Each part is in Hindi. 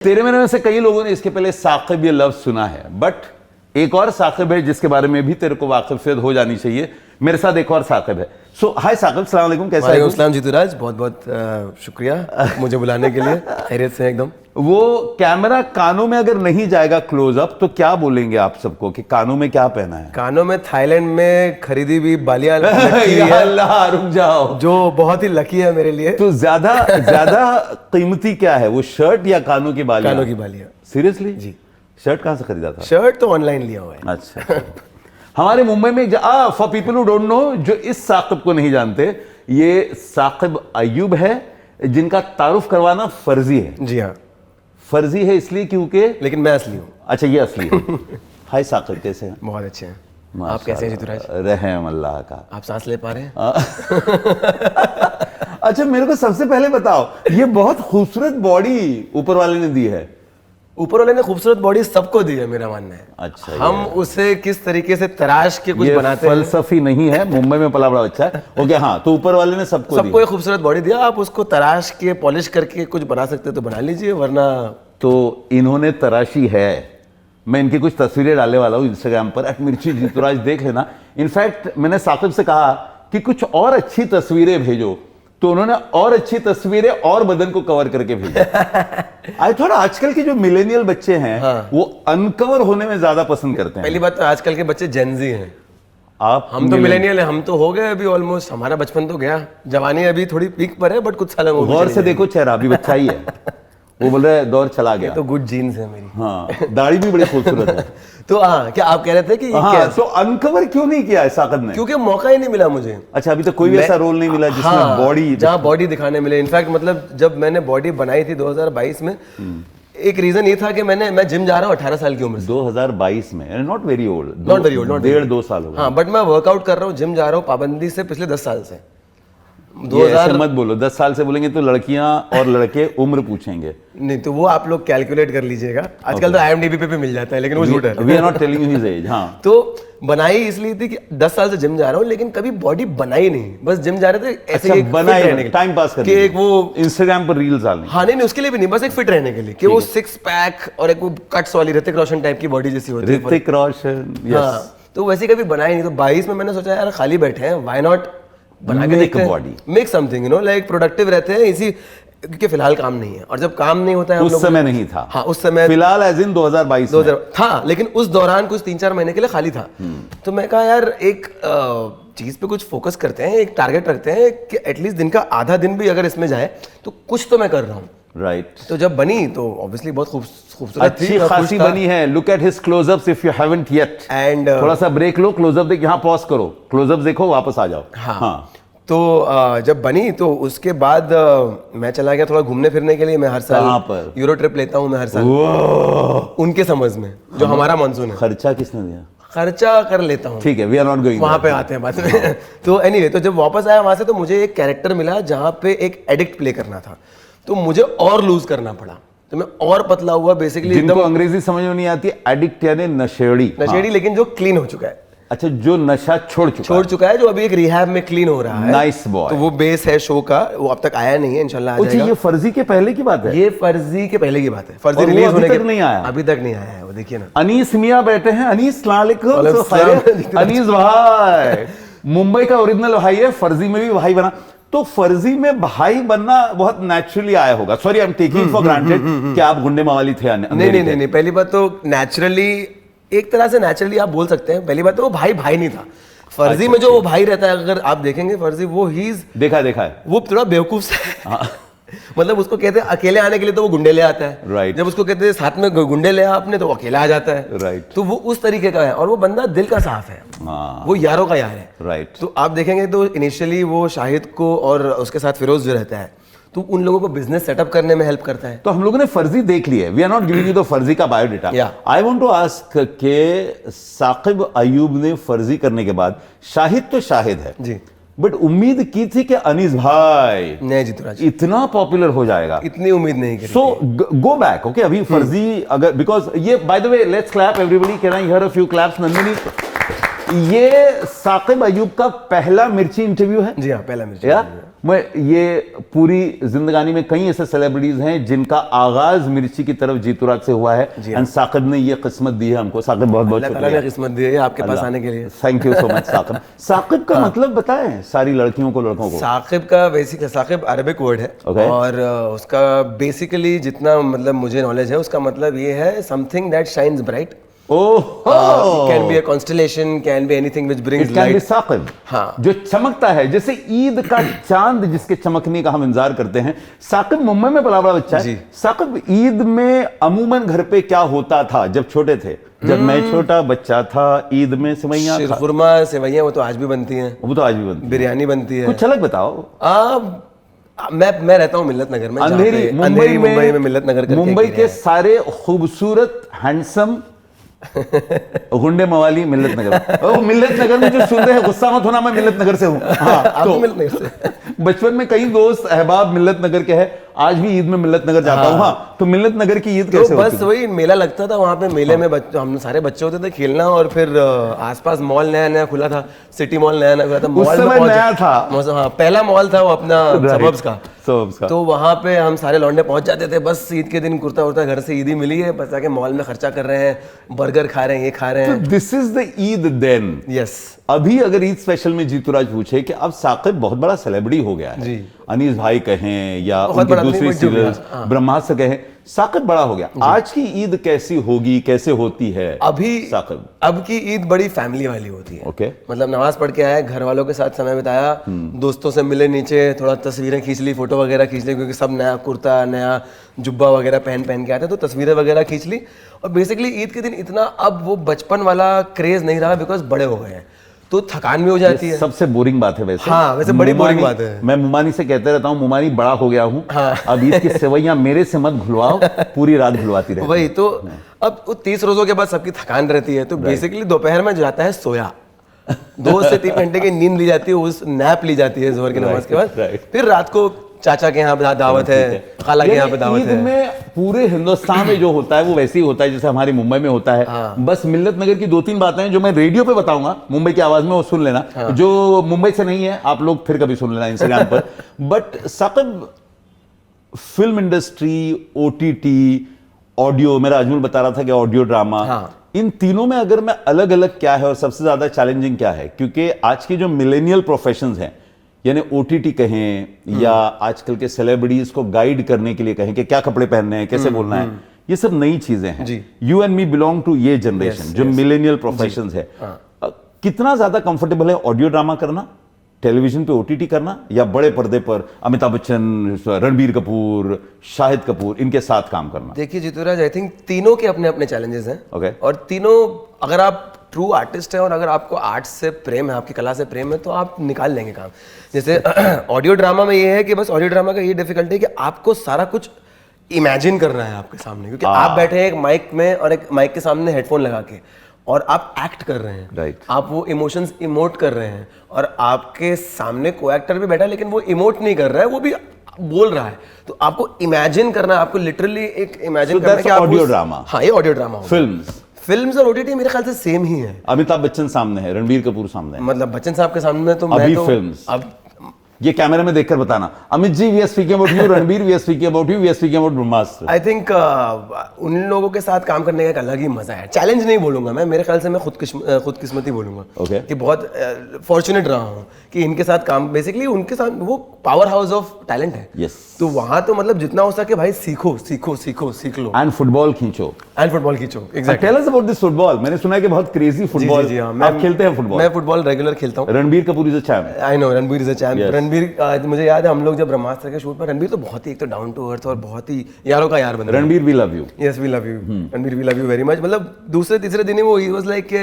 तेरे मेरे में से कई लोगों ने इसके पहले साकिब ये लफ्ज सुना है, बट एक और साकिब है जिसके बारे में भी तेरे को वाकिफियत हो जानी चाहिए। मेरे साथ एक और साकिब है। सो हाय साकिब, अस्सलाम वालेकुम, कैसा है? वालेकुम सलाम जीतूराज, बहुत बहुत शुक्रिया मुझे बुलाने के लिए। खैरियत से एकदम। वो कैमरा कानों में अगर नहीं जाएगा क्लोजअप तो क्या बोलेंगे आप सबको कि कानों में क्या पहना है? कानों में थाईलैंड में खरीदी हुई बालियां लटकी हुई है। अल्लाह, रुक जाओ, जो बहुत ही लकी है मेरे लिए। तो ज्यादा कीमती क्या है, वो शर्ट या कानों की बालियां? कानों की बालियां। सीरियसली जी। शर्ट कहाँ से खरीदा था? शर्ट तो ऑनलाइन लिया हुआ है। अच्छा। हमारे मुंबई में for people who don't know, जो इस साकिब को नहीं जानते, ये साकिब अयूब है जिनका तारुफ करवाना फर्जी है। जी हाँ, फर्जी है इसलिए क्योंकि, लेकिन मैं असली हूँ। अच्छा ये असली है। हाय साकिब, कैसे हैं? बहुत अच्छे हैं। आप कैसे हैं जीतूराज? रहम अल्लाह का। आप सांस ले पा रहे हैं? अच्छा, मेरे को सबसे पहले बताओ, ये बहुत खूबसूरत बॉडी ऊपर वाले ने दी है। ऊपर वाले ने खूबसूरत बॉडी सबको दी है, मेरा मानना है। अच्छा, हम उसे किस तरीके से तराश के कुछ बनाते हैं, फलसफी नहीं है, मुंबई में पला बड़ा बच्चा है। ओके, हाँ, तो ऊपर वाले ने सबको एक खूबसूरत बॉडी दिया। आप उसको तराश के पॉलिश करके कुछ बना सकते तो बना लीजिए, वरना तो इन्होंने तराशी है। मैं इनकी कुछ तस्वीरें डालने वाला हूँ इंस्टाग्राम पर, @मिर्ची जीतूराज, देख लेना। इनफैक्ट मैंने साकिब से कहा कि कुछ और अच्छी तस्वीरें भेजो, तो उन्होंने और अच्छी तस्वीरें और बदन को कवर करके भेजा। आई थॉट आजकल के जो मिलेनियल बच्चे हैं, हाँ, वो अनकवर होने में ज्यादा पसंद करते हैं। पहली बात तो आजकल के बच्चे जेनजी हैं। हम तो मिलेनियल हैं, हम तो हो गए अभी ऑलमोस्ट। हमारा बचपन तो गया, जवानी अभी थोड़ी पीक पर है, बट कुछ साल में गौर से देखो चेहरा, अभी बच्चा ही है। वो बोल रहा है दौर चला गया। तो गुड जीन्स है मेरी। हाँ, दाढ़ी भी बड़ी खूबसूरत है। तो हाँ, क्या आप कह रहे थे कि हाँ, तो अनकवर क्यों नहीं किया है साकिब ने? क्योंकि मौका ही नहीं मिला मुझे। अच्छा, अभी तक कोई ऐसा रोल नहीं मिला जिसमें हाँ, बॉडी, जहाँ बॉडी दिखाने मिले। इनफैक्ट मतलब जब मैंने बॉडी बनाई थी 2022 में, एक रीजन ये था कि मैं जिम जा रहा हूँ 18 साल की उम्र से। 2022 में, नॉट वेरी ओल्ड, 1.5-2 साल हो गए। हाँ, बट मैं वर्कआउट कर रहा हूँ, जिम जा रहा हूँ पाबंदी से पिछले 10 साल से। 2000 मत बोलो, 10 साल से बोलेंगे तो लड़कियां और लड़के उम्र पूछेंगे। नहीं, तो वो आप लोग कैलकुलेट कर लीजिएगा। आजकल तो IMDb पे भी मिल जाता है, लेकिन वो झूठ है। We are not telling his age. हाँ, तो बनाई इसलिए थी कि 10 साल से जिम जा रहा हूँ, लेकिन कभी बॉडी बनाई नहीं, बस जिम जा रहे थे ऐसे ही बनाई, टाइम पास करने के लिए, एक वो इंस्टाग्राम पर रील्स डालने। हाँ, नहीं उसके लिए भी नहीं, बस एक फिट रहने के लिए, कि वो 6 पैक और एक वो कट्स वाली ऋतिक रोशन टाइप की बॉडी जैसी होती है। ऋतिक रोशन, हाँ, तो वैसे कभी बनाई नहीं। तो 22 में मैंने सोचा यार खाली बैठे हैं, व्हाई नॉट बना के देखते हैं, make something, you know, like productive रहते हैं इसी, क्योंकि फिलहाल काम नहीं है। और जब काम नहीं होता है, उस समय नहीं था। हाँ, उस समय फिलहाल एज इन 2022 था, लेकिन उस दौरान कुछ 3-4 महीने के लिए खाली था। तो मैं कहा यार एक चीज पे कुछ फोकस करते हैं, एक टारगेट रखते हैं कि एटलीस्ट दिन का आधा दिन भी अगर इसमें जाए तो कुछ तो मैं कर रहा हूँ। राइट। तो जब बनी तो ऑब्वियसली बहुत खूबसूरत अच्छी खासी बनी है। Look at his close-ups if you haven't yet. And थोड़ा सा ब्रेक लो, क्लोजअप देख, यहाँ पॉज करो, क्लोजअप देखो, वापस आ जाओ। हाँ। तो जब बनी तो उसके बाद मैं चला गया थोड़ा घूमने फिरने के लिए। मैं हर साल यूरो ट्रिप लेता हूँ, मैं हर साल, उनके समझ में, जो हमारा मानसून है। खर्चा किसने दिया? खर्चा कर लेता हूँ। ठीक है, वी आर नॉट गोइंग, वहां पे आते हैं बाद में। तो एनीवे, तो जब वापस आया वहां से, तो मुझे एक कैरेक्टर मिला जहाँ पे एक एडिक्ट प्ले करना था, तो मुझे और लूज करना पड़ा, तो मैं और पतला हुआ बेसिकली। जिनको अंग्रेजी समझ में नहीं आती, एडिक्ट यानी नशेड़ी। लेकिन जो क्लीन हो चुका है। अच्छा, जो नशा छोड़ चुका है, जो अभी एक रिहैब में क्लीन हो रहा है। Nice boy. तो वो बेस है शो का, वो अब तक आया नहीं है, इंशाल्लाह आ जाएगा। ये फर्जी के पहले की बात है? ये फर्जी के पहले की बात है। फर्जी रिलीज होने के नहीं आया, अभी तक नहीं आया है। वो देखिए ना, अनीस मियां बैठे हैं। अनीस अनीस भाई मुंबई का ओरिजिनल भाई है, फर्जी में भी भाई बना। तो फर्जी में भाई बनना बहुत नेचुरली आया होगा। Sorry, I am taking for granted कि आप गुंडे मवाली थे। नहीं, पहली बात तो नेचुरली, एक तरह से नेचुरली आप बोल सकते हैं। पहली बात तो वो भाई नहीं था। फर्जी में जो वो भाई रहता है, अगर आप देखेंगे फर्जी, वो देखा है, वो थोड़ा बेवकूफ है। मतलब उसको कहते हैं अकेले आने के लिए तो वो गुंडे ले आता है। राइट। जब उसको कहते हैं साथ में गुंडे ले आपने, तो वो अकेला आ जाता है। राइट। तो वो उस तरीके का है, और वो बंदा दिल का साफ है। वो यारों का यार है। राइट। तो आप देखेंगे तो इनिशियली वो शाहिद को और उसके साथ फिरोज जो रहता है, तो उन लोगों को बिजनेस सेटअप करने में हेल्प करता है। तो हम लोगों ने फर्जी देख लिया है। We are not giving you the फर्जी का biodata. I want to ask के साकिब अयूब ने फर्जी करने के बाद, शाहिद तो शाहिद है जी, बट उम्मीद की थी कि अनीस भाई नहीं जीतूराज इतना पॉपुलर हो जाएगा, इतनी उम्मीद नहीं की। सो गो बैक, ओके, अभी फर्जी अगर, बिकॉज ये, by the way, let's clap everybody, can I hear a few claps? Nandini, ये साकिब अयूब का पहला मिर्ची इंटरव्यू है? जी हाँ, पहला मिर्ची। मैं ये पूरी जिंदगानी में कई ऐसे सेलिब्रिटीज हैं जिनका आगाज मिर्ची की तरफ जीतूराज से हुआ है, एंड साकिब ने ये किस्मत दी है हमको। साकिब बहुत बहुत अल्लाह ताला ने किस्मत दी है आपके पास आने के लिए। Thank you so much Saqib. Saqib का मतलब बताएं सारी लड़कियों को, लड़कों को। साकिब का बेसिक, साकिब अरबिक वर्ड है और उसका बेसिकली जितना मतलब मुझे नॉलेज है उसका मतलब ये है something that shines bright. Can be a constellation, can be anything which brings light. Saqib, हाँ, जो चमकता है जैसे ईद का चांद जिसके चमकने का हम इंतजार करते हैं। साकिब मुंबई में पला बड़ा बच्चा है। साकिब, ईद में अमूमन घर पे क्या होता था जब छोटे थे? जब मैं छोटा बच्चा था ईद में सेवैयां, शीरखुरमा, सेवैयां, वो तो आज भी बनती हैं। वो तो आज भी बनती है। बिरयानी बनती है। कुछ अलग बताओ। मैं रहता हूँ मिल्लत नगर में, अंधेरी मुंबई में मिल्लत नगर, मुंबई के सारे खूबसूरत हैंडसम गुंडे मवाली मिल्लत नगर। ओ, मिल्लत नगर में जो सुन रहे हैं गुस्सा मत होना, मैं मिल्लत नगर से हूँ। हाँ, तो मिल्लत नगर से बचपन में कई दोस्त अहबाब मिल्लत नगर के हैं, आज भी ईद में मिल्लत नगर जाता हूँ। हाँ, तो मिल्लत नगर की ईद कैसे होती? बस वही मेला लगता था वहाँ पे, मेले में हम सारे बच्चे होते थे खेलना, और फिर आसपास मॉल नया नया खुला था, सिटी मॉल नया नया खुला था, मॉल में नया था। हाँ, पहला मॉल था वो अपना सबब्स का। तो वहाँ पे हम सारे लौंडे पहुंच जाते थे, बस ईद के दिन कुर्ता उर्ता घर से ईदी मिली है, बस जाके मॉल में खर्चा कर रहे हैं, बर्गर खा रहे हैं, ये खा रहे हैं। This is the Eid then. Yes. अभी अगर ईद स्पेशल में जीतूराज पूछे कि अब साकिब बहुत बड़ा सेलिब्रिटी हो गया है, अनीस भाई कहें या उनकी दूसरी सीरियल्स ब्रह्मास्त्र कहें, साकिब बड़ा हो गया। आज की ईद कैसी होगी, कैसे होती है अभी साकिब? अब की ईद बड़ी फैमिली वाली होती है। ओके। मतलब नमाज पढ़ के आए, घर वालों के साथ समय बिताया, दोस्तों से मिले, नीचे थोड़ा तस्वीरें खींच ली, फोटो वगैरह खींच ली, क्योंकि सब नया कुर्ता, नया जुब्बा वगैरह पहन के आते, तो तस्वीरें वगैरह खींच ली। और बेसिकली ईद के दिन इतना अब वो बचपन वाला क्रेज नहीं रहा, बिकॉज बड़े हो गए हैं, तो थकान भी हो जाती है। सबसे बोरिंग बात है वैसे। हाँ, वैसे बड़ी बोरिंग बात है। मैं मुमानी से कहते रहता हूँ, मुमानी बड़ा हो गया हूँ। हाँ। अब ईद की सेवैयां मेरे से मत घुलवाओ, पूरी रात घुलवाती रहती। वही तो। अब 30 रोजों के बाद सबकी थकान रहती है, तो बेसिकली दोपहर में जाता है सोया, 2 से 3 घंटे की नींद ली जाती है, उस नैप ली जाती है जोहर की नमाज के बाद। फिर रात को चाचा के यहाँ दावत है, खाला के यहाँ पे दावत है। ईद में पूरे हिंदुस्तान में जो होता है वो वैसे ही होता है जैसे हमारी मुंबई में होता है। बस मिल्लत नगर की 2-3 बातें हैं जो मैं रेडियो पे बताऊंगा, मुंबई की आवाज में, वो सुन लेना। जो मुंबई से नहीं है आप लोग फिर कभी सुन लेना इंस्टाग्राम पर। But Saqib, film industry, OTT, audio, मेरा अजमल बता रहा था कि ऑडियो ड्रामा, इन तीनों में अगर मैं अलग अलग क्या है और सबसे ज्यादा चैलेंजिंग क्या है? क्योंकि आज के जो मिलेनियल प्रोफेशंस हैं, यानी OTT कहें या आजकल के सेलिब्रिटीज को गाइड करने के लिए कहें कि क्या कपड़े पहनने हैं, कैसे बोलना है, ये सब नई चीजें हैं। You and me belong to ये जनरेशन जो मिलेनियल प्रोफेशंस है। कितना ज्यादा कंफर्टेबल है ऑडियो ड्रामा करना, टेलीविजन पे OTT करना, या बड़े पर्दे पर अमिताभ बच्चन, रणबीर कपूर, शाहिद कपूर, इनके साथ काम करना? देखिए जीतूराज, आई थिंक तीनों के अपने अपने चैलेंजेस हैं। ओके। और तीनों, अगर आप ट्रू आर्टिस्ट हैं और अगर आपको आर्ट से प्रेम है, आपकी कला से प्रेम है, तो आप निकाल लेंगे काम। जैसे ऑडियो ड्रामा में ये है कि बस ऑडियो ड्रामा का ये डिफिकल्टी है कि आपको सारा कुछ इमेजिन करना है आपके सामने, क्योंकि आप बैठे हैं एक माइक में और एक माइक के सामने हेडफोन लगा के, और आप एक्ट कर रहे हैं। राइट। आप वो इमोशंस इमोट कर रहे हैं, और आपके सामने को एक्टर भी बैठा है लेकिन वो इमोट नहीं कर रहा है, वो भी बोल रहा है। तो आपको इमेजिन करना है, आपको लिटरली एक इमेजिन करना है कि ऑडियो ड्रामा। हाँ, ये ऑडियो ड्रामा। फिल्म्स और OTT मेरे ख्याल से सेम ही है। अमिताभ बच्चन सामने है, रणबीर कपूर सामने है, मतलब बच्चन साहब के सामने तो अभी फिल्म्स। अब ये कैमरा में देखकर बताना, Amit ji we are speaking about you, Ranbir we are speaking about you, we are speaking about Brahmastra. I think उन लोगों के साथ काम करने का एक अलग ही मजा है। चैलेंज नहीं बोलूंगा मैं, मेरे ख्याल से मैं खुदकिस्मती बोलूंगा। Okay. कि बहुत फॉर्चुनेट रहा हूँ कि इनके साथ काम, बेसिकली उनके साथ वो पावर हाउस ऑफ टैलेंट है। yes. तो वहां तो मतलब जितना हो सके भाई सीखो सीखो सीखो, सीख लो। एंड फुटबॉल खींचो, exactly. Tell us about this football. मैंने सुना है कि बहुत क्रेजी फुटबॉल। जी हाँ, आप खेलते हैं फुटबॉल? मैं फुटबॉल रेगुलर खेलता हूँ। Ranbir Kapoor is a champ. I know, Ranbir is a champ. Ranbir, मुझे याद है हम लोग जब ब्रह्मास्त्र के शूट पर, रणबीर तो बहुत ही एक तो डाउन टू अर्थ और बहुत ही यारों का यार बंदा। Ranbir we love you. Yes, we love you Ranbir, we love you very much. मतलब दूसरे तीसरे दिन ही वो ही वाज लाइक,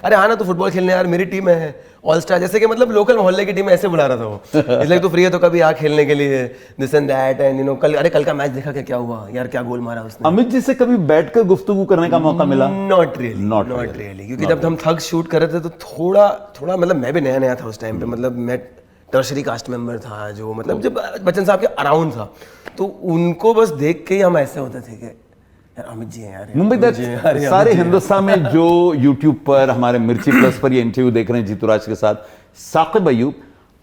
अरे आना तो फुटबॉल खेलने यार, मेरी टीम है ऑल स्टार, जैसे कि मतलब लोकल मोहल्ले की टीम ऐसे बुला रहा था वो। इसलिए तो फ्री है तो कभी आ खेलने के लिए, this and that, and you know कल का मैच देखा क्या हुआ यार, क्या गोल मारा उसने। अमित जी से कभी बैठकर गुफ्तगू करने का मौका मिला? नॉट रियली, क्योंकि जब हम थग शूट कर रहे थे तो थोड़ा मतलब मैं भी नया था उस टाइम पे, मतलब मैं टर्शरी कास्ट मेंबर था, जो मतलब जब बच्चन साहब के अराउंड था, तो उनको बस देख के ही हम ऐसे होते थे कि अमित जी हैं यार, मुंबई सारे हिंदुस्तान में जो यूट्यूब पर हमारे मिर्ची प्लस पर ये इंटरव्यू देख रहे हैं जीतूराज के साथ, साकिब अयूब,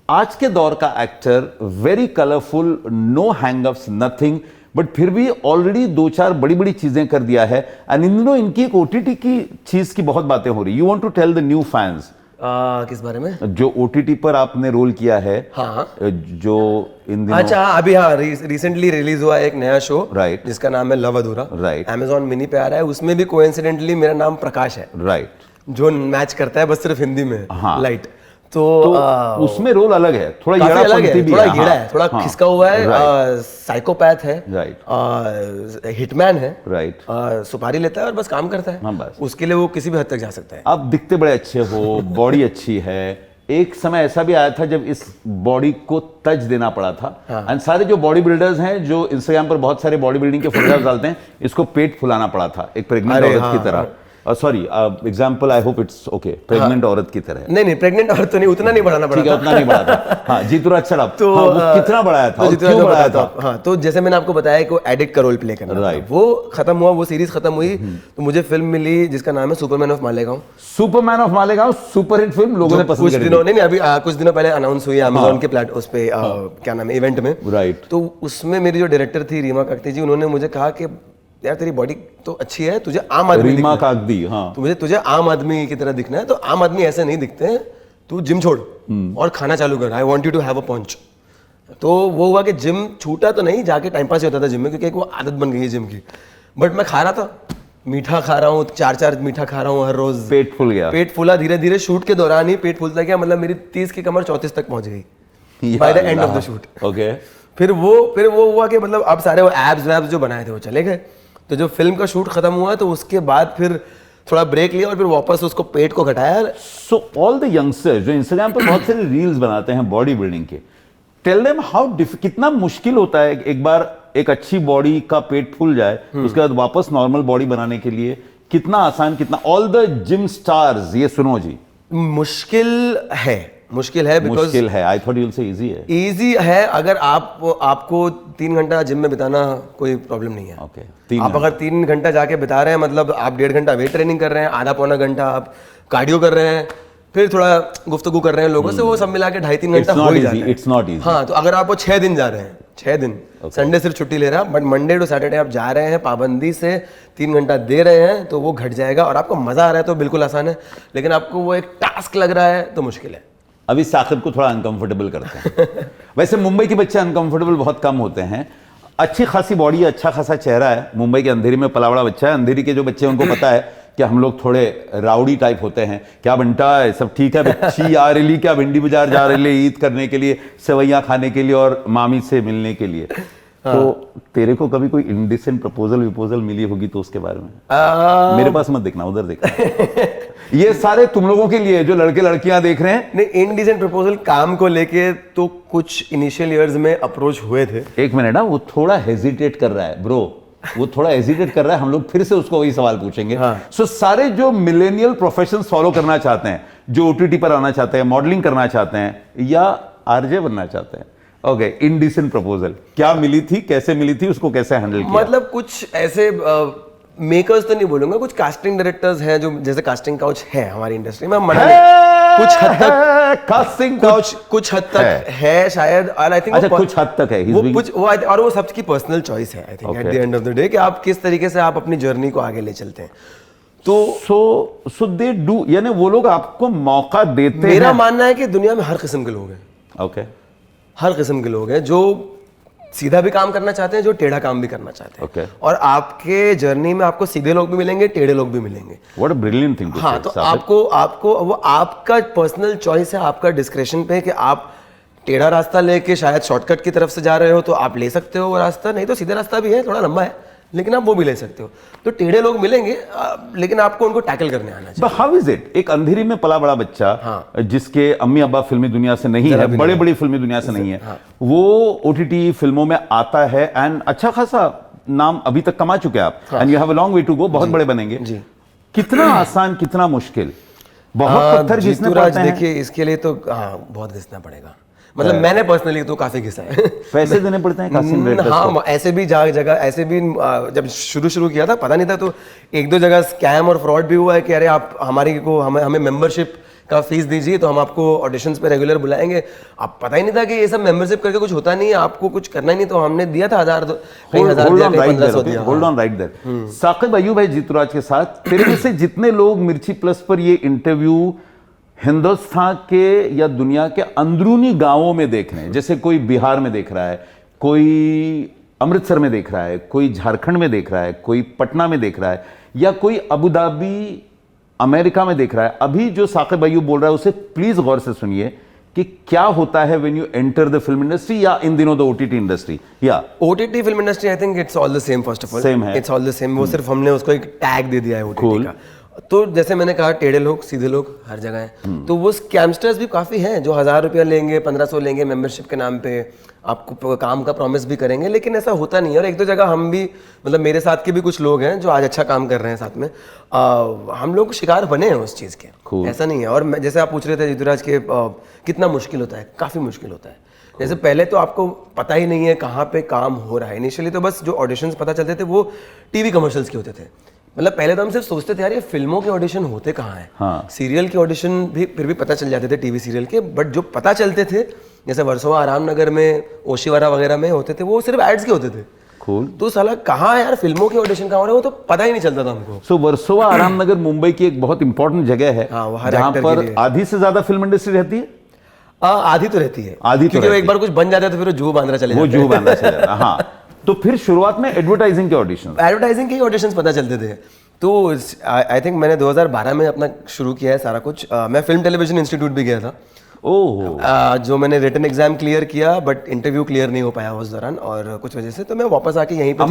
आज के दौर का actor very colourful, no hangups, nothing, but फिर भी ऑलरेडी 2-4 बड़ी बड़ी चीजें कर दिया है। एंड इन दिनों इनकी एक ओटीटी की चीज की बहुत बातें हो रही। You want to tell the new fans किस बारे में? जो ओटीटी पर आपने रोल किया है, हाँ, जो इन दिनों, अच्छा अभी रिसेंटली रिलीज हुआ एक नया शो, राइट, जिसका नाम है लव अधूरा, राइट, Amazon मिनी पे आ रहा है। उसमें भी कोइंसिडेंटली मेरा नाम प्रकाश है, राइट, जो मैच करता है बस सिर्फ हिंदी में, हाँ, लाइट। तो उसमें रोल अलग है, थोड़ा काफी अलग है, भी थोड़ा है, हीड़ा है, थोड़ा खिसका हुआ है, साइकोपैथ है, राइट, हिटमैन है, राइट, सुपारी लेता है और बस काम करता है, हाँ, बस उसके लिए वो किसी भी हद तक जा सकता है। आप दिखते बड़े अच्छे हो, बॉडी अच्छी है। एक समय ऐसा भी आया था जब इस बॉडी को तज देना पड़ा था। एंड सारे जो बॉडी बिल्डर्स हैं जो इंस्टाग्राम पर बहुत सारे बॉडी बिल्डिंग के फोटोग्राफ डालते हैं, इसको पेट फुलाना पड़ा था एक प्रेग्नेंट औरत की तरह। Sorry, example, I hope it's okay, pregnant औरत की तरह। नहीं, प्रेग्नेंट औरत तो नहीं, उतना नहीं बढ़ाना पड़ा, ठीक है, उतना नहीं बढ़ा था। हाँ, जीतूराज शराब तो हाँ, वो कितना बढ़ाया था, तो क्यों बढ़ाया था? हाँ, तो जैसे मैंने आपको बताया कि वो एडिक्ट का रोल प्ले करना, राइट, वो खत्म हुआ, वो सीरीज खत्म हुई, तो मुझे फिल्म मिली जिसका नाम है Superman of Malegaon. Superman of Malegaon super hit film, लोगों ने पसंद कुछ करी। दिनों नहीं, अभी कुछ दिनों पहले अनाउंस हुई Amazon के प्लेट उस पे, क्या नाम है, इवेंट में, राइट। तो उसमें मेरी जो डायरेक्टर थी रीमा काकती जी, उन्होंने मुझे कहा कि यार तेरी बॉडी तो अच्छी है, तुझे आम आदमी रीमा काकती, हाँ, तो तुझे आम आदमी की तरह दिखना है, तो आम आदमी ऐसे नहीं दिखते हैं, तू जिम छोड़ और खाना चालू कर, I want you to have a punch. तो वो हुआ कि जिम छूटा तो नहीं, जाके टाइम पास ही होता था जिम में, क्योंकि एक वो आदत बन गई है जिम की। बट मैं खा रहा था, मीठा खा रहा हूँ, 4-4 मीठा खा रहा हूँ हर रोज, पेट फूल गया, पेट फूला धीरे धीरे, शूट के दौरान ही पेट फूलता गया, मतलब मेरी 30 की कमर 34 तक पहुंच गई by the end of the shoot. Okay, फिर वो हुआ कि मतलब अब सारे वो एब्स वैब्स जो बनाए थे वो चले गए। तो जब फिल्म का शूट खत्म हुआ तो उसके बाद फिर थोड़ा ब्रेक लिया और फिर वापस उसको पेट को घटाया। सो ऑल द यंगस्टर्स जो इंस्टाग्राम पर बहुत सारे रील्स बनाते हैं बॉडी बिल्डिंग के, टेल देम हाउ कितना मुश्किल होता है एक बार एक अच्छी बॉडी का पेट फूल जाए, उसके बाद वापस नॉर्मल बॉडी बनाने के लिए, कितना आसान, कितना, ऑल द जिम स्टार्स, ये सुनो जी, मुश्किल है बिकॉज मुश्किल है। I thought you will say easy है। इजी है अगर आपको 3 घंटा जिम में बिताना कोई प्रॉब्लम नहीं है। ओके, आप अगर 3 घंटा जाके बिता रहे हैं, मतलब आप 1.5 घंटा वेट ट्रेनिंग कर रहे हैं, आधा पौना घंटा आप कार्डियो कर रहे हैं, फिर थोड़ा गुफ्तगू कर रहे हैं लोगों से, वो सब मिला के 2.5-3 घंटा हो ही जाता है। It's not easy. हाँ, तो अगर आप वो 6 दिन जा रहे हैं, 6 दिन, संडे सिर्फ छुट्टी ले रहे हैं, बट मंडे टू सैटरडे आप जा रहे हैं, पाबंदी से 3 घंटा दे रहे हैं, तो वो घट जाएगा। और आपको मजा आ रहा है तो बिल्कुल आसान है, लेकिन आपको वो एक टास्क लग रहा है तो मुश्किल है। अभी साकिब को थोड़ा अनकंफर्टेबल करते हैं। वैसे मुंबई के बच्चे अनकंफर्टेबल बहुत कम होते हैं। अच्छी खासी बॉडी है, अच्छा खासा चेहरा है, मुंबई के अंधेरी में पला बड़ा बच्चा है। अंधेरी के जो बच्चे उनको पता है कि हम लोग थोड़े राउडी टाइप होते हैं। क्या बनता है, सब ठीक है, बच्ची आ रही, क्या भिंडी बाजार जा रही ईद करने के लिए, सेवैयां खाने के लिए और मामी से मिलने के लिए। तो तेरे को कभी कोई इंडिसेंट प्रपोजल मिली होगी तो उसके बारे में मेरे पास मत देखना, उधर देखना। ये सारे तुम लोगों के लिए जो लड़के लड़कियां देख रहे हैं। नहीं, इंडिसेंट प्रपोजल काम को लेके तो कुछ इनिशियल इयर्स में अप्रोच हुए थे। एक मिनट ना, वो थोड़ा हेजिटेट कर रहा है ब्रो, वो थोड़ा हेजिटेट कर रहा है। हम लोग फिर से उसको वही सवाल पूछेंगे। सो सारे जो मिलेनियल प्रोफेशन फॉलो करना चाहते हैं, जो ओटीटी पर आना चाहते हैं, मॉडलिंग करना चाहते हैं या आरजे बनना चाहते हैं, ओके, इनडिसेंट प्रपोजल क्या मिली थी, कैसे मिली थी, उसको कैसे हैंडल किया? मतलब कुछ ऐसे मेकर्स तो नहीं बोलूंगा, कुछ कास्टिंग डायरेक्टर्स हैं जो, जैसे कास्टिंग काउच है हमारी इंडस्ट्री में, कुछ हद तक कास्टिंग काउच कुछ हद तक है शायद, और आई थिंक अच्छा कुछ हद तक है और वो सबकी पर्सनल चॉइस है I think at the end of the day, कि आप किस तरीके से आप अपनी जर्नी को आगे ले चलते हैं। तो सो दे डू, यानी वो लोग आपको मौका देते हैं। मेरा मानना है कि दुनिया में हर किस्म के लोग हैं। ओके, हर किस्म के लोग हैं जो सीधा भी काम करना चाहते हैं, जो टेढ़ा काम भी करना चाहते हैं। Okay. और आपके जर्नी में आपको सीधे लोग भी मिलेंगे, टेढ़े लोग भी मिलेंगे। What a brilliant thing to हाँ, say, तो आपको वो आपका पर्सनल चॉइस है, आपका डिस्क्रिप्शन पे, कि आप टेढ़ा रास्ता लेके शायद शॉर्टकट की तरफ से जा रहे हो तो आप ले सकते हो वो रास्ता, नहीं तो सीधे रास्ता भी है, थोड़ा लंबा है, लेकिन आप वो भी ले सकते हो। तो टेढ़े लोग मिलेंगे, लेकिन आपको उनको टैकल करने आना चाहिए। But how is it? एक अंधेरी में पला बड़ा बच्चा, जिसके अम्मी अब्बा फिल्मी दुनिया से नहीं है, बड़े बड़ी फिल्मी दुनिया से नहीं है, वो ओटीटी फिल्मों में आता है एंड अच्छा खासा नाम अभी तक कमा चुके हैं आप, and you have a long way to go, बहुत बड़े बनेंगे। कितना आसान, कितना मुश्किल, बहुत पत्थर घिसने पड़ते हैं। देखिए, इसके लिए तो बहुत घिसना पड़ेगा, मतलब मैंने पर्सनली तो काफी घिसा है। पैसे देने पड़ते हैं कासिम डायरेक्टर्स को। हाँ, ऐसे भी जगह ऐसे भी जब शुरू किया था पता नहीं था, तो 1-2 जगह स्कैम और फ्रॉड भी हुआ है कि अरे आप हमें मेंबरशिप का फीस दीजिए तो हम आपको ऑडिशंस पे रेगुलर बुलाएंगे। आप पता ही नहीं था कि ये सब मेंबरशिप करके कुछ होता नहीं है, आपको कुछ करना ही नहीं, तो हमने दिया था 1000 कहीं 1000 दिया, कहीं 1500 दिया। Hold on right there. Saqib Ayyub है जीतूराज के साथ। तेरे में से जितने लोग मिर्ची प्लस पर ये इंटरव्यू हिंदुस्तान के या दुनिया के अंदरूनी गांवों में देख रहे हैं, जैसे कोई बिहार में देख रहा है, कोई अमृतसर में देख रहा है, कोई झारखंड में देख रहा है, कोई पटना में देख रहा है, या कोई अबू धाबी अमेरिका में देख रहा है, अभी जो साकिब अय्यूब बोल रहा है उसे प्लीज गौर से सुनिए कि क्या होता है when you enter the film industry या इन दिनों द ओटीटी इंडस्ट्री। या OTT film industry I think it's all the same. First of all same है, इट्स ऑल द सेम। वो सिर्फ हमने उसको एक टैग दे दिया है ओटीटी का। तो जैसे मैंने कहा, टेढ़े लोग सीधे लोग हर जगह हैं। तो वो स्कैमस्टर्स भी काफ़ी हैं जो 1000 रुपया लेंगे, 1500 लेंगे मेंबरशिप के नाम पे, आपको काम का प्रॉमिस भी करेंगे, लेकिन ऐसा होता नहीं है। और एक दो जगह हम भी, मतलब मेरे साथ के भी कुछ लोग हैं जो आज अच्छा काम कर रहे हैं साथ में, हम लोग शिकार बने हैं उस चीज़ के। ऐसा नहीं है। और जैसे आप पूछ रहे थे जीतूराज के कितना मुश्किल होता है, काफ़ी मुश्किल होता है। जैसे पहले तो आपको पता ही नहीं है कहाँ पे काम हो रहा है। इनिशियली तो बस जो ऑडिशंस पता चलते थे वो टीवी कमर्शियल्स के होते थे। मतलब पहले तो हम सिर्फ सोचते थे यार ये फिल्मों के ऑडिशन होते कहाँ हैं। हाँ। सीरियल के ऑडिशन भी फिर भी पता चल जाते थे, टीवी सीरियल के, बट जो पता चलते थे जैसे वर्सोवा आरामनगर में, ओशिवारा वगैरह में होते थे, वो सिर्फ एड्स के होते थे। Cool. तो साला कहाँ यार फिल्मों के ऑडिशन कहाँ हो रहे हैं, वो तो पता ही नहीं चलता था हमको। सो वर्सोवा आरामनगर मुंबई की एक बहुत इंपॉर्टेंट जगह है, हाँ, वो हर जहाँ एक्टर के पर लिए। आधी से ज्यादा फिल्म इंडस्ट्री रहती है। आधी तो रहती है, आधी तो क्योंकि वो रहती एक बार कुछ बन जाता है तो फिर वो जुहू बांद्रा चले वो जाते हैं। जुहू बांद्रा चला जाता है। हाँ, तो फिर शुरुआत में एडवर्टाइजिंग के ऑडिशन, एडवर्टाइजिंग के ही ऑडिशंस पता चलते थे। तो आई थिंक मैंने 2012 में अपना शुरू किया है सारा कुछ। मैं फिल्म टेलीविजन इंस्टीट्यूट भी गया था। ओह, जो मैंने रिटन एग्जाम क्लियर किया, बट इंटरव्यू क्लियर नहीं हो पाया उस दौरान, और कुछ वजह से तो मैं वापस आके यहीं पे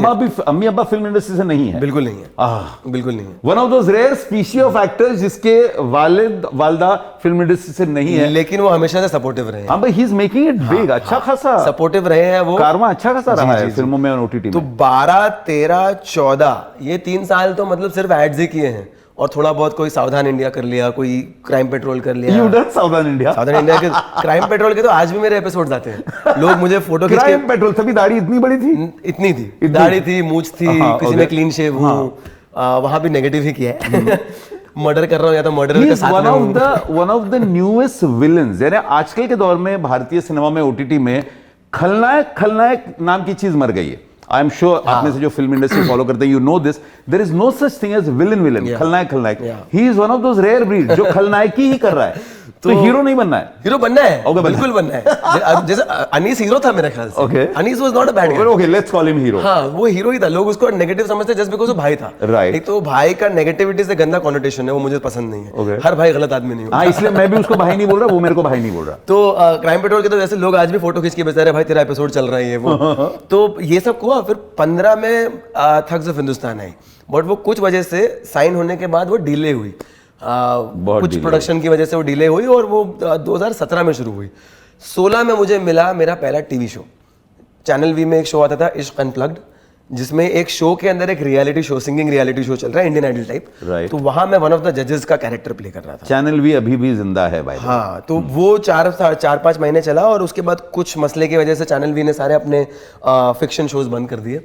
अम्मी अब्बा फिल्म इंडस्ट्री से नहीं है? बिल्कुल नहीं है, बिल्कुल नहीं है। One of those rare species of actors जिसके वालिद वालदा फिल्म इंडस्ट्री से नहीं है, लेकिन वो हमेशा से सपोर्टिव रहे हैं। हाँ भाई, he is making it big. अच्छा खासा सपोर्टिव रहे हैं वो, कारमा अच्छा खासा रहा है फिल्मों में और ओटीटी तो में। 12, 13, 14 ये 3 साल तो मतलब सिर्फ एड्स ही किए हैं, और थोड़ा बहुत कोई सावधान इंडिया कर लिया, कोई क्राइम पेट्रोल कर लिया। यू डन सावधान इंडिया? सावधान इंडिया के क्राइम पेट्रोल के तो आज भी मेरे एपिसोड्स आते हैं। लोग मुझे फोटो खींच के, क्राइम पेट्रोल, तभी दाढ़ी इतनी बड़ी थी? इतनी थी दाढ़ी थी, मूंछ थी, किसी में क्लीन शेव हूँ, वहां भी नेगेटिव ही किया है। मर्डर कर रहा हूँ या तो मर्डर के साथ में हूँ। One of the newest villains, यानी आजकल के दौर में भारतीय सिनेमा में ओटीटी में खलनायक नाम की चीज मर गई है। आई एम श्योर आप में से जो फिल्म इंडस्ट्री फॉलो करते हैं, you know this, there is no such thing as villain. खलनायक ही is one of those rare breed जो खलनायकी ही कर रहा है। तो हीरो नहीं बनना है, हीरो बनना है, बिल्कुल बनना है। जैसे अनीस हीरो था मेरे ख्याल से। Okay. Anees was not a bad guy. Okay, let's call him hero. हाँ, वो हीरो ही था। लोग उसको नेगेटिव समझते जस्ट बिकॉज़ वो भाई था। Right. एक तो भाई का नेगेटिविटी से गंदा कॉनोटेशन है, वो मुझे पसंद नहीं है। Okay. हर भाई गलत आदमी नहीं होता। हाँ, इसलिए मैं भी उसको भाई नहीं बोल रहा, वो मेरे को भाई नहीं बोल रहा। तो क्राइम पेट्रोल के तो वैसे लोग आज भी फोटो खींच के बेच रहे हैं, भाई तेरा एपिसोड चल रहा है ये वो। तो ये सब हुआ। फिर 15 में thugs of Hindustan I, but वो कुछ वजह से साइन होने के बाद वो डिले हुई। कुछ प्रोडक्शन की वजह से वो डिले हुई, और वो 2017 में शुरू हुई। 16 में मुझे मिला मेरा पहला टीवी शो। चैनल वी में एक शो आता था इश्क अनप्लग्ड, जिसमें एक शो के अंदर एक reality show, singing reality show चल रहा है, इंडियन आइडल टाइप। Right. तो वहां मैं वन ऑफ द जजेस का कैरेक्टर प्ले कर रहा था। चैनल भी अभी भी जिंदा है भाई। हाँ, तो वो 4-5 महीने चला, और उसके बाद कुछ मसले की वजह से चैनल वी ने सारे अपने फिक्शन शोज बंद कर दिए,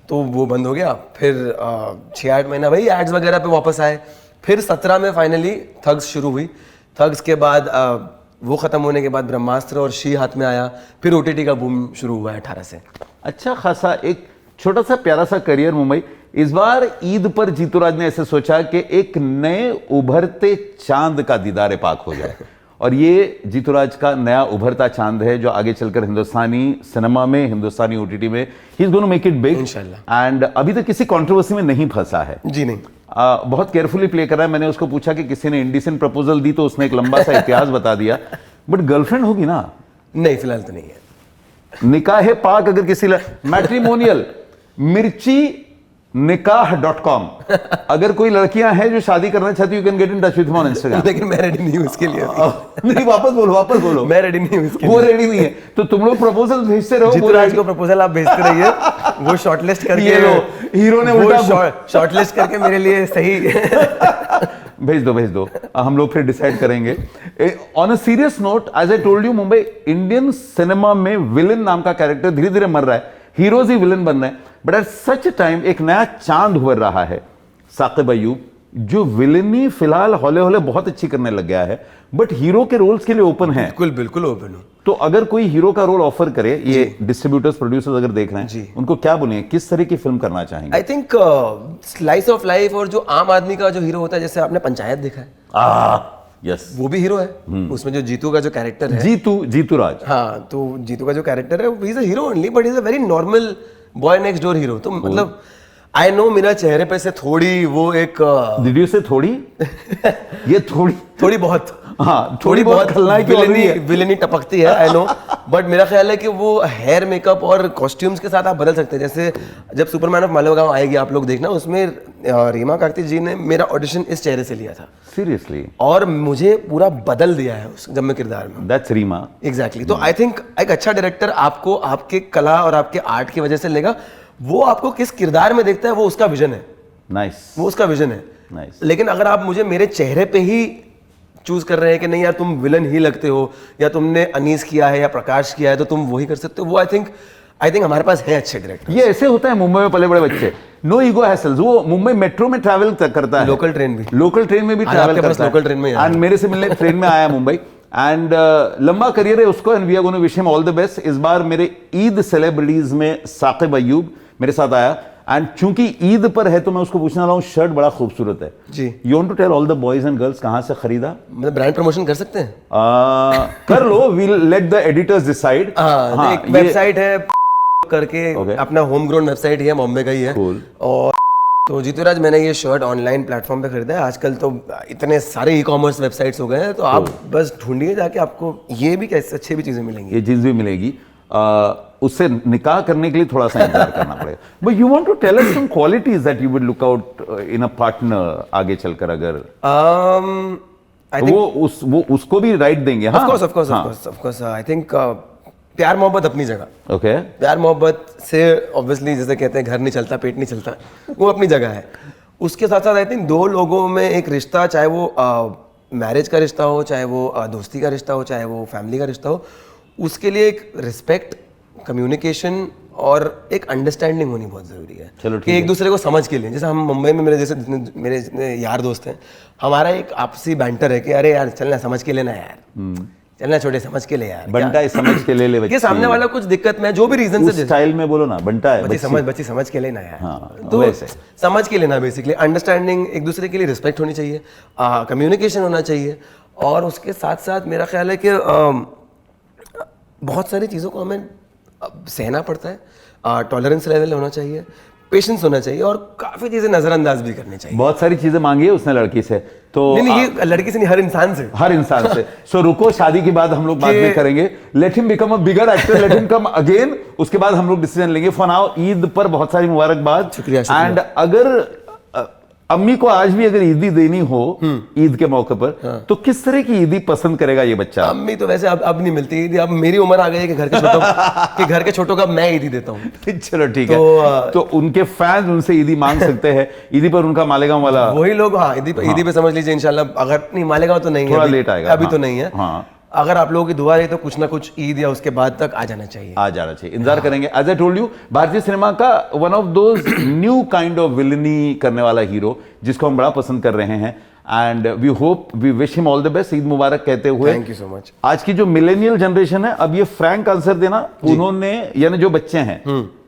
तो वो बंद हो गया। फिर 6-8 महीना भाई एड्स वगैरह पे वापस आए। फिर 17 में फाइनली थग्स शुरू हुई। थग्स के बाद वो खत्म होने के बाद ब्रह्मास्त्र और शी हाथ में आया। फिर ओटीटी का बूम शुरू हुआ है 18 से। अच्छा खासा एक छोटा सा प्यारा सा करियर मुंबई। इस बार ईद पर जीतूराज ने ऐसे सोचा कि एक नए उभरते चांद का दीदार पाक हो जाए, और ये जीतूराज का नया उभरता चांद है जो आगे चलकर हिंदुस्तानी सिनेमा में, हिंदुस्तानी ओटीटी में ही is going to make it big इंशाल्लाह। एंड अभी तक किसी कंट्रोवर्सी में नहीं फंसा है जी नहीं। बहुत केयरफुली प्ले कर रहा है। मैंने उसको पूछा कि किसी ने इंडिसेंट प्रपोजल दी तो उसने एक लंबा सा इतिहास बता दिया, बट गर्लफ्रेंड होगी ना? नहीं, फिलहाल तो नहीं है। निकाह पाक अगर किसी मैट्रिमोनियल मिर्ची nikah.com, अगर कोई लड़कियां हैं जो शादी करना चाहती, you can get in touch with on Instagram. लेकिन मैं रेडी नहीं हूँ इसके लिए। नहीं, वापस बोलो। मैं रेडी नहीं हूँ इसके वो लिए। रेडी नहीं है, तो तुम लोग प्रपोजल भेजते रहो। जीतूराज को प्रपोजल आप भेजते रहिए, वो शॉर्टलिस्ट करके, ये लो, हीरो ने उल्टा शॉर्टलिस्ट करके मेरे लिए सही भेज दो, हम लोग फिर डिसाइड करेंगे। On a serious note, as I told you, Mumbai Indian cinema में विलन नाम का कैरेक्टर धीरे धीरे मर रहा है, हीरोज ही विलन बन रहे हैं, बट एट सच टाइम एक नया चांद उभर रहा है। साकिब अय्यूब जो विलेनी फिलहाल हौले हौले बहुत अच्छी करने लग गया है, बट हीरो के रोल्स के लिए ओपन है। बिल्कुल बिल्कुल ओपन हूँ। तो अगर कोई हीरो का रोल ऑफर करे, ये डिस्ट्रीब्यूटर्स प्रोड्यूसर्स अगर देख रहे हैं, उनको क्या बोलेंगे, किस तरह की फिल्म करना चाहेंगे? I think slice of life और जो आम आदमी का जो हीरो होता है, जैसे आपने पंचायत देखा है, यस, वो भी हीरो है। उसमें जो जीतू का जो कैरेक्टर है, जीतू राज, हाँ, तो जीतू का जो कैरेक्टर है, he is a hero only, but is a very normal boy next door hero. तो मतलब आई नो मेरा चेहरे पे से थोड़ी वो एक डिड यू से थोड़ी ये थोड़ी बहुत, हाँ, थोड़ी बहुत खलनायक की विलेनी टपकती है, आई नो, बट मेरा ख्याल है कि वो हेयर मेकअप और कॉस्ट्यूम्स के साथ आप बदल सकते हैं। जैसे जब सुपरमैन ऑफ मालेगांव आएगी, आप लोग देखना, उसमें रीमा कार्तिक जी ने मेरा ऑडिशन इस चेहरे से लिया था, सीरियसली, और मुझे पूरा बदल दिया है जब मैं किरदार में। That's Reema, exactly. तो आई थिंक एक अच्छा डायरेक्टर आपको आपके कला और आपके आर्ट की वजह से लेगा, वो आपको किस किरदार में देखता है, वो उसका विजन है। नाइस, वो उसका विजन है। नाइस। लेकिन अगर आप मुझे मेरे चेहरे पे ही चूज कर रहे हैं कि नहीं यार तुम विलन ही लगते हो, या तुमने अनीस किया है या प्रकाश किया है तो तुम वही कर सकते हो, वो आई थिंक हमारे पास है अच्छे डायरेक्टर। ये ऐसे होता है मुंबई में पले बड़े बच्चे, नो ईगो हैसल्स। वो मुंबई मेट्रो में ट्रैवल करता है, लोकल ट्रेन भी, लोकल ट्रेन में भी ट्रैवल करता है, लोकल ट्रेन में, एंड मेरे से मिलने ट्रेन में आया मुंबई, एंड लंबा करियर है उसको, and we are going to wish him all the best. इस बार मेरे ईद सेलिब्रिटीज में साकिब अयूब मेरे साथ आया, एंड चूंकि ईद पर है तो मैं उसको पूछने वाला हूँ, शर्ट बड़ा खूबसूरत है जी, you want to tell all the boys and girls कहां से खरीदा? मतलब ब्रांड प्रमोशन कर सकते हैं? कर लो, we'll let the editors decide. एक वेबसाइट है करके, अपना होम ग्रोन वेबसाइट ही है, बॉम्बे का ही है। और तो जीतूराज, मैंने ये शर्ट ऑनलाइन प्लेटफॉर्म पे खरीदा है। आजकल तो इतने सारे ई कॉमर्स वेबसाइट्स हो गए हैं, तो आप बस ढूंढिए जाके, आपको ये भी कैसे अच्छी भी चीजें मिलेंगी, ये जींस भी मिलेगी। उससे निकाह करने के लिए थोड़ा सा इंतजार करना पड़ेगा, but you want to tell us some qualities that you would look out in a partner आगे चलकर, अगर वो उसको भी राइट देंगे? हाँ, ऑफ कोर्स आई थिंक प्यार मोहब्बत अपनी जगह। ओके, प्यार मोहब्बत से ऑब्वियसली, जैसे कहते हैं घर नहीं चलता पेट नहीं चलता, वो अपनी जगह है। उसके साथ साथ आई थिंक दो लोगों में एक रिश्ता, चाहे वो मैरिज का रिश्ता हो, चाहे वो दोस्ती का रिश्ता हो, चाहे वो फैमिली का रिश्ता हो, उसके लिए एक रिस्पेक्ट, कम्युनिकेशन और एक अंडरस्टैंडिंग होनी बहुत जरूरी है। चलो कि एक दूसरे को समझ के लिए, जैसे हम मुंबई में मेरे जितने यार दोस्त हैं, हमारा एक आपसी बैंटर है कि अरे यार चलना समझ के लेना यार, चलना छोटे समझ के ले यार, बंटा है समझ के ले कि सामने वाला कुछ दिक्कत में जो भी रीजन से, स्टाइल में बोलो ना, बंटा है बच्ची समझ के लेना यार, तो समझ के लेना, बेसिकली अंडरस्टैंडिंग, एक दूसरे के लिए रिस्पेक्ट होनी चाहिए, कम्युनिकेशन होना चाहिए, और उसके साथ साथ मेरा ख्याल है कि बहुत सारी चीज़ों को हमें सहना पड़ता है, टॉलरेंस लेवल होना चाहिए, पेशेंस होना चाहिए, और काफी चीजें नजरअंदाज भी करनी चाहिए। बहुत सारी चीजें मांगी है उसने लड़की से, तो नहीं, ये लड़की से नहीं, हर इंसान से सो रुको, शादी की बात हम लोग बाद में करेंगे, let him become a bigger actor, let him come again, उसके बाद हम लोग डिसीजन लेंगे। फॉर नाउ ईद पर बहुत सारी मुबारकबाद, शुक्रिया। एंड अगर अम्मी को आज भी अगर ईदी देनी हो ईद के मौके पर, तो किस तरह की ईदी पसंद करेगा ये बच्चा? अम्मी तो वैसे अब नहीं मिलती ईदी, अब मेरी उम्र आ गई है कि घर के छोटों का मैं ईदी देता हूँ। चलो ठीक है, तो उनके फैंस उनसे ईदी मांग सकते हैं, ईदी पर उनका मालेगांव वाला वही लोग, हाँ, ईदी पे समझ लीजिए इंशाल्लाह। अगर नहीं, मालेगांव तो नहीं है, थोड़ा लेट आएगा, अभी तो नहीं है। अगर आप लोगों की दुआ है तो कुछ ना कुछ ईद या उसके बाद तक आ जाना चाहिए, इंतजार करेंगे। एज आई टोल्ड यू, भारतीय सिनेमा का one of those new kind of villainy करने वाला हीरो जिसको हम बड़ा पसंद कर रहे हैं, and we hope, we wish him all the best. Eid मुबारक कहते हुए, थैंक यू सो मच। आज की जो मिलेनियल जनरेशन है, अब ये फ्रैंक आंसर देना, उन्होंने, यानी जो बच्चे हैं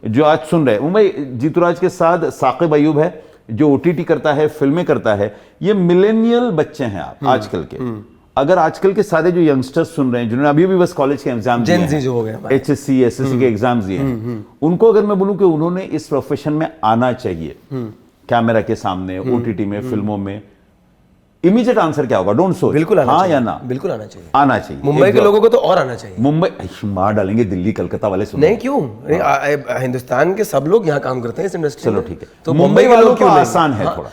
जो आज सुन रहे हैं, मुंबई जीतूराज के साथ साकिब अयूब है जो OTT करता है, फिल्में करता है, ये मिलेनियल बच्चे हैं आप आजकल के। अगर आजकल के सारे जो यंगस्टर्स सुन रहे हैं, जिन्होंने अभी भी बस कॉलेज के एग्जाम दिए हैं, जो हो गए, HSC SSC के एग्जाम्स दिए हैं, उनको अगर मैं बोलूं कि उन्होंने इस प्रोफेशन में आना चाहिए, कैमरा के सामने, OTT में, फिल्मों में, इमीडिएट आंसर क्या होगा? डोंट सोच, बिल्कुल हाँ या ना? बिल्कुल आना चाहिए, आना चाहिए। मुंबई के लोगों को तो और आना चाहिए। मुंबई मार डालेंगे, दिल्ली कलकत्ता वाले सुन नहीं, क्यों? हिंदुस्तान के सब लोग यहाँ काम करते हैं इस इंडस्ट्री में। चलो ठीक है, तो मुंबई वालों को आसान है थोड़ा,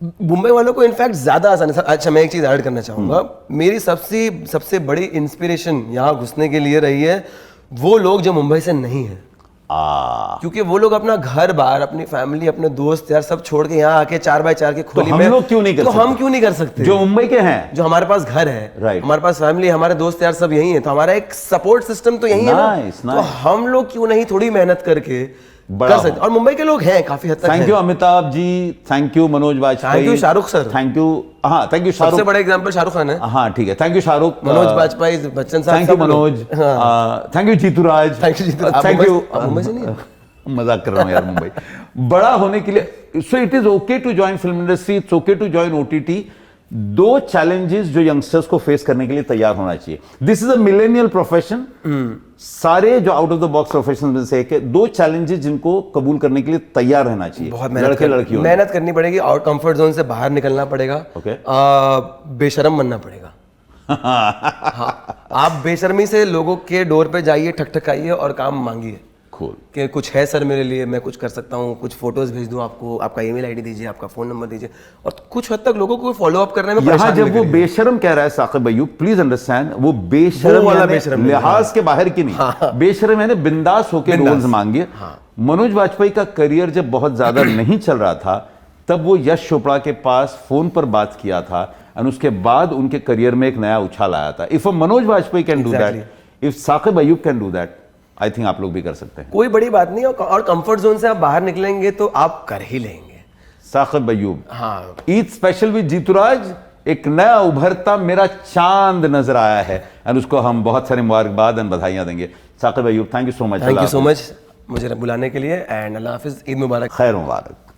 मुंबई वालों को इनफैक्ट ज्यादा आसान है। अच्छा, मैं एक चीज ऐड करना चाहूंगा, मेरी सबसे बड़ी इंस्पिरेशन यहाँ घुसने के लिए रही है वो लोग जो मुंबई से नहीं है, क्योंकि वो लोग अपना घर बार, अपनी फैमिली, अपने दोस्त यार सब छोड़ के यहाँ आके 4x4 के खोली में, हम क्यों नहीं कर सकते? हम क्यों नहीं कर सकते? जो मुंबई के हैं, जो हमारे पास घर है, right. हमारे पास फैमिली, हमारे दोस्त यार सब यही है, तो हमारा एक सपोर्ट सिस्टम तो यही है ना। तो हम लोग क्यों नहीं थोड़ी मेहनत करके बड़ा कर सकते, और मुंबई के लोग हैं काफी हद तक। Thank you Amitabh ji, thank you Manoj Vajpayee, thank you Shahrukh sir, thank you, हाँ थैंक यू सबसे शाहरुख, बड़ा एग्जांपल शाहरुख खान है। हाँ ठीक है, thank you Shahrukh, Manoj Vajpayee, Bachchan sahab, thank you सब लोग। Manoj, thank you Jeeturaj, thank you Jeeturaj. Thank you, आप मुंबई से नहीं हो? मजाक कर रहा हूँ यार, मुंबई बड़ा होने के लिए, so it is okay to join film industry, it's okay to join OTT. दो चैलेंजेस जो यंगस्टर्स को फेस करने के लिए तैयार होना चाहिए। This is a millennial profession, सारे जो out of the box profession में से एक है, दो चैलेंजेस जिनको कबूल करने के लिए तैयार रहना चाहिए। बहुत लड़के लड़कियों मेहनत करनी पड़ेगी और कंफर्ट जोन से बाहर निकलना पड़ेगा। Okay. बेशर्म बनना पड़ेगा। हाँ, आप बेशर्मी से लोगों के डोर पे जाइए, ठकठकाइए और काम मांगिए Cool. कि कुछ है सर मेरे लिए, मैं कुछ कर सकता हूँ, कुछ फोटोज भेज दूं आपको, आपका ईमेल आईडी दीजिए, आपका फोन नंबर दीजिए, और कुछ हद तक लोगों को फॉलो अप करने में यहाँ परेशानी जब वो लग रही है। बेशरम कह रहा है साकिब अय्यूब, प्लीज अंडरस्टैंड, वो बेशरम वो वाला यानी बेशरम नहीं, लिहाज के बाहर की नहीं, बेशरम यानी बिंदास होकर रोल्स मांगिए। मनोज वाजपेयी का करियर जब बहुत ज्यादा नहीं चल रहा था, तब वो यश चोपड़ा के पास फोन पर बात किया था, और उसके बाद उनके करियर में एक नया उछाल आया था। If Manoj Vajpayee can do that, if Saqib Ayyub can do that, I think आप लोग भी कर सकते हैं। कोई बड़ी बात नहीं, और कंफर्ट जोन से आप बाहर निकलेंगे तो आप कर ही लेंगे। साकिब अय्यूब, हाँ, ईद स्पेशल विद जीतूराज, एक नया उभरता मेरा चांद नजर आया है, और उसको हम बहुत सारी मुबारकबाद और बधाइयां देंगे। Saqib Ayub, thank you so much, thank you so much मुझे बुलाने के लिए, एंड अल्लाह हाफिज, ईद मुबारक। खैर मुबारक।